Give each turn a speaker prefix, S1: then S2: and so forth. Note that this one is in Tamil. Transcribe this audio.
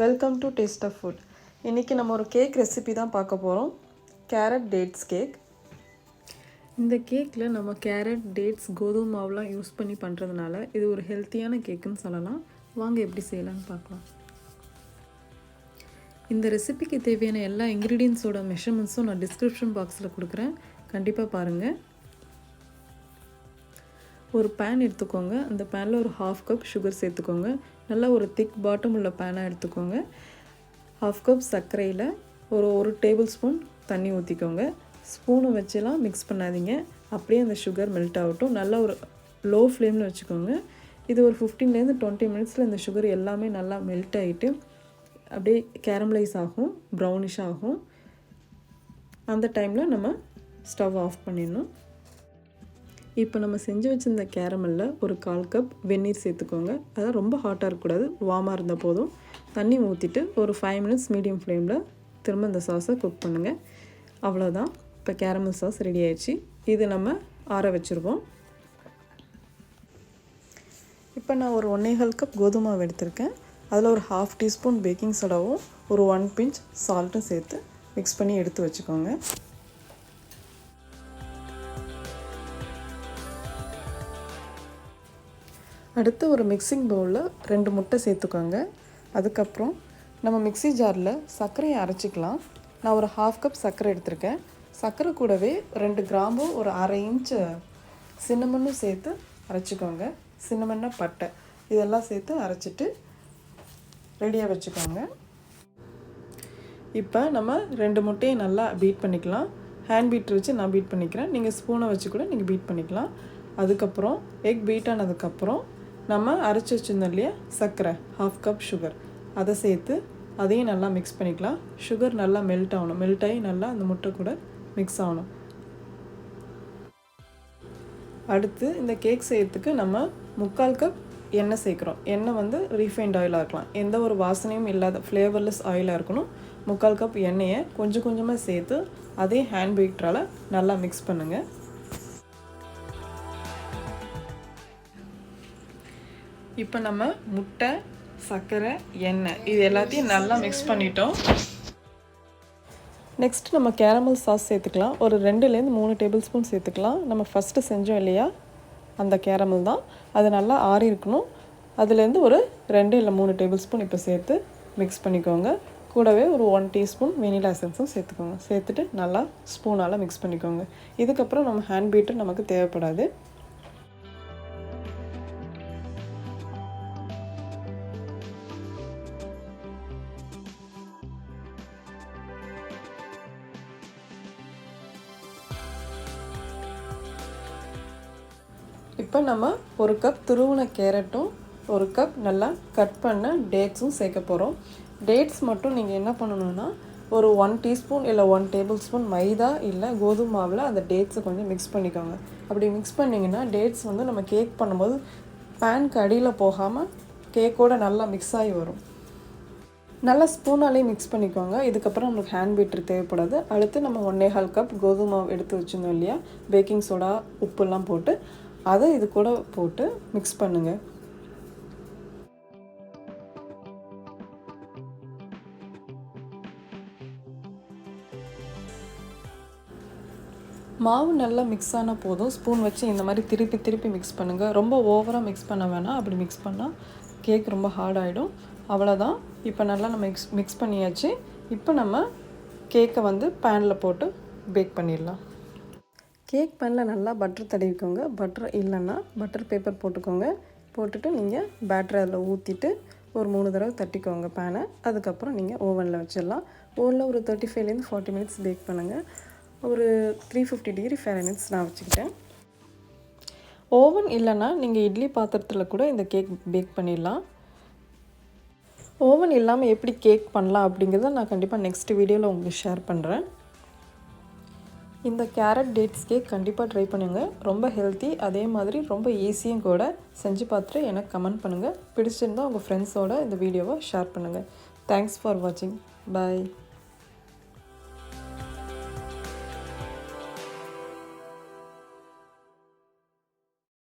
S1: Welcome to taste of food. இன்றைக்கி நம்ம ஒரு கேக் ரெசிபி தான் பார்க்க போகிறோம். Carrot dates cake. இந்த கேக்கில் நம்ம கேரட் டேட்ஸ் கோதுமை மாவுலாம் யூஸ் பண்ணி பண்ணுறதுனால இது ஒரு ஹெல்த்தியான கேக்குன்னு சொல்லலாம். வாங்க எப்படி செய்யலான்னு பார்க்கலாம். இந்த ரெசிபிக்கு தேவையான எல்லா இன்க்ரீடியன்ஸோட மெஷர்மெண்ட்ஸும் நான் டிஸ்கிரிப்ஷன் பாக்ஸில் கொடுக்குறேன், கண்டிப்பாக பாருங்கள். ஒரு பேன் எடுத்துக்கோங்க. அந்த பேனில் ஒரு 1/2 கப் சுகர் சேர்த்துக்கோங்க. நல்லா ஒரு திக் பாட்டம் உள்ள பேனாக எடுத்துக்கோங்க. 1/2 கப் சர்க்கரையில் ஒரு டேபிள் ஸ்பூன் தண்ணி ஊற்றிக்கோங்க. ஸ்பூனை வச்செல்லாம் மிக்ஸ் பண்ணாதீங்க, அப்படியே அந்த சுகர் மெல்ட் ஆகட்டும். நல்லா ஒரு லோ ஃப்ளேமில் வச்சுக்கோங்க. இது ஒரு 15 to 20 மினிட்ஸில் இந்த சுகர் எல்லாமே நல்லா மெல்ட் ஆகிட்டு அப்படியே கேரமலைஸ் ஆகும், ப்ரௌனிஷ் ஆகும். அந்த டைமில் நம்ம ஸ்டவ் ஆஃப் பண்ணிடணும். இப்போ நம்ம செஞ்சு வச்சுருந்த கேரமலில் ஒரு 1/4 கப் வெந்நீர் சேர்த்துக்கோங்க. அதான் ரொம்ப ஹாட்டாக இருக்கக்கூடாது, வார்மாக இருந்தால் போதும். தண்ணி ஊற்றிட்டு ஒரு 5 மினிட்ஸ் மீடியம் ஃப்ளேமில் திரும்ப இந்த சாஸை குக் பண்ணுங்கள். அவ்வளோதான், இப்போ கேரமல் சாஸ் ரெடி ஆயிடுச்சு. இது நம்ம ஆற வச்சுருவோம். இப்போ நான் ஒரு 1/4 கப் கோதுமை மாவு எடுத்திருக்கேன். அதில் ஒரு 1/2 டீஸ்பூன் பேக்கிங் சோடாவும் ஒரு 1 பிஞ்ச் சால்ட்டும் சேர்த்து மிக்ஸ் பண்ணி எடுத்து வச்சுக்கோங்க. அடுத்து ஒரு மிக்சிங் பவுலில் 2 முட்டை சேர்த்துக்கோங்க. அதுக்கப்புறம் நம்ம மிக்ஸி ஜாரில் சர்க்கரையை அரைச்சிக்கலாம். நான் ஒரு 1/2 கப் சர்க்கரை எடுத்திருக்கேன். சர்க்கரை கூடவே 2 கிராம்பு ஒரு 1/2 இன்ச்சு சின்னமண்ணும் சேர்த்து அரைச்சிக்கோங்க. சின்னமண்ணை பட்டை இதெல்லாம் சேர்த்து அரைச்சிட்டு ரெடியாக வச்சுக்கோங்க. இப்போ நம்ம 2 முட்டையை நல்லா பீட் பண்ணிக்கலாம். ஹேண்ட் பீட்டர் வச்சு நான் பீட் பண்ணிக்கிறேன், நீங்கள் ஸ்பூனை வச்சு கூட நீங்கள் பீட் பண்ணிக்கலாம். அதுக்கப்புறம் எக் பீட் ஆனதுக்கப்புறம் நம்ம அரைச்சி வச்சுருந்தோம் இல்லையா சர்க்கரை, 1/2 கப் சுகர், அதை சேர்த்து அதையும் நல்லா மிக்ஸ் பண்ணிக்கலாம். சுகர் நல்லா மெல்ட் ஆகணும், மெல்ட் ஆகி நல்லா அந்த முட்டை கூட மிக்ஸ் ஆகணும். அடுத்து இந்த கேக் செய்யறதுக்கு நம்ம 3/4 கப் எண்ணெய் சேர்க்குறோம். எண்ணெய் வந்து ரீஃபைண்ட் ஆயிலாக இருக்கலாம், எந்த ஒரு வாசனையும் இல்லாத ஃப்ளேவர்லெஸ் ஆயிலாக இருக்கணும். 3/4 கப் எண்ணெயை கொஞ்சம் கொஞ்சமாக சேர்த்து அதே ஹேண்ட் பீட்டரால் நல்லா மிக்ஸ் பண்ணுங்கள். இப்போ நம்ம முட்டை, சர்க்கரை, எண்ணெய் இது எல்லாத்தையும் நல்லா மிக்ஸ் பண்ணிட்டோம். நெக்ஸ்ட் நம்ம கேரமல் சாஸ் சேர்த்துக்கலாம். ஒரு 2-3 டேபிள் ஸ்பூன் சேர்த்துக்கலாம். நம்ம ஃபஸ்ட்டு செஞ்சோம் இல்லையா அந்த கேரமல் தான், அது நல்லா ஆறி இருக்கணும். அதுலேருந்து ஒரு 2 இல்லை 3 டேபிள் ஸ்பூன் இப்போ சேர்த்து மிக்ஸ் பண்ணிக்கோங்க. கூடவே ஒரு 1 டீஸ்பூன் வெனிலா எசன்ஸும் சேர்த்துக்கோங்க. சேர்த்துட்டு நல்லா ஸ்பூனால் மிக்ஸ் பண்ணிக்கோங்க. இதுக்கப்புறம் நம்ம ஹேண்ட் பீட்டர் நமக்கு தேவைப்படாது. இப்போ நம்ம 1 கப் துருவின கேரட்டும் 1 கப் நல்லா கட் பண்ண டேட்ஸும் சேர்க்க போகிறோம். டேட்ஸ் மட்டும் நீங்கள் என்ன பண்ணணுன்னா ஒரு 1 டீஸ்பூன் இல்லை 1 டேபிள் ஸ்பூன் மைதா இல்லை கோதுமை மாவில் அந்த டேட்ஸை கொஞ்சம் மிக்ஸ் பண்ணிக்கோங்க. அப்படி மிக்ஸ் பண்ணிங்கன்னா டேட்ஸ் வந்து நம்ம கேக் பண்ணும்போது பேனுக்கு அடியில் போகாமல் கேக்கோடு நல்லா மிக்ஸ் ஆகி வரும். நல்லா ஸ்பூனாலே மிக்ஸ் பண்ணிக்கோங்க. இதுக்கப்புறம் நம்மளுக்கு ஹேண்ட் பீட்டர் தேவைப்படாது. அடுத்து நம்ம 1/4 கப் கோதுமை மாவு எடுத்து வச்சுருந்தோம் இல்லையா, பேக்கிங் சோடா உப்புலாம் போட்டு அதை இது கூட போட்டு மிக்ஸ் பண்ணுங்கள். மாவு நல்லா மிக்ஸ் ஆன போதும் ஸ்பூன் வச்சு இந்த மாதிரி திருப்பி மிக்ஸ் பண்ணுங்கள். ரொம்ப ஓவராக மிக்ஸ் பண்ண வேணாம், அப்படி மிக்ஸ் பண்ணால் கேக் ரொம்ப ஹார்ட் ஆகிடும். அவ்வளோதான். இப்போ நல்லா நம்ம மிக்ஸ் பண்ணியாச்சு. இப்போ நம்ம கேக்கை வந்து பேனில் போட்டு பேக் பண்ணிடலாம். கேக் பேனில் நல்லா பட்டர் தடவிக்கோங்க. பட்டர் இல்லைன்னா பட்டர் பேப்பர் போட்டுக்கோங்க. போட்டுட்டு நீங்கள் பேட்டரை அதில் ஊற்றிட்டு ஒரு 3 தடவை தட்டிக்கோங்க பேனை. அதுக்கப்புறம் நீங்கள் ஓவனில் வச்சிடலாம். ஓவனில் ஒரு 35 to 40 மினிட்ஸ் பேக் பண்ணுங்கள். ஒரு 350 டிகிரி ஃபாரன்ஹீட் நான் வச்சுக்கிட்டேன். ஓவன் இல்லைன்னா நீங்கள் இட்லி பாத்திரத்தில் கூட இந்த கேக் பேக் பண்ணிடலாம். ஓவன் இல்லாமல் எப்படி கேக் பண்ணலாம் அப்படிங்கிறத நான் கண்டிப்பாக நெக்ஸ்ட் வீடியோவில் உங்களுக்கு ஷேர் பண்ணுறேன். இந்த கேரட் டேட்ஸ் கேக் கண்டிப்பாக ட்ரை பண்ணுங்கள். ரொம்ப ஹெல்த்தி, அதே மாதிரி ரொம்ப ஈஸியும் கூட. செஞ்சு பார்த்துட்டு எனக்கு கமெண்ட் பண்ணுங்கள். பிடிச்சிருந்தால் உங்கள் ஃப்ரெண்ட்ஸோட இந்த வீடியோவை ஷேர் பண்ணுங்கள். தேங்க்ஸ் ஃபார் வாட்சிங். பாய்.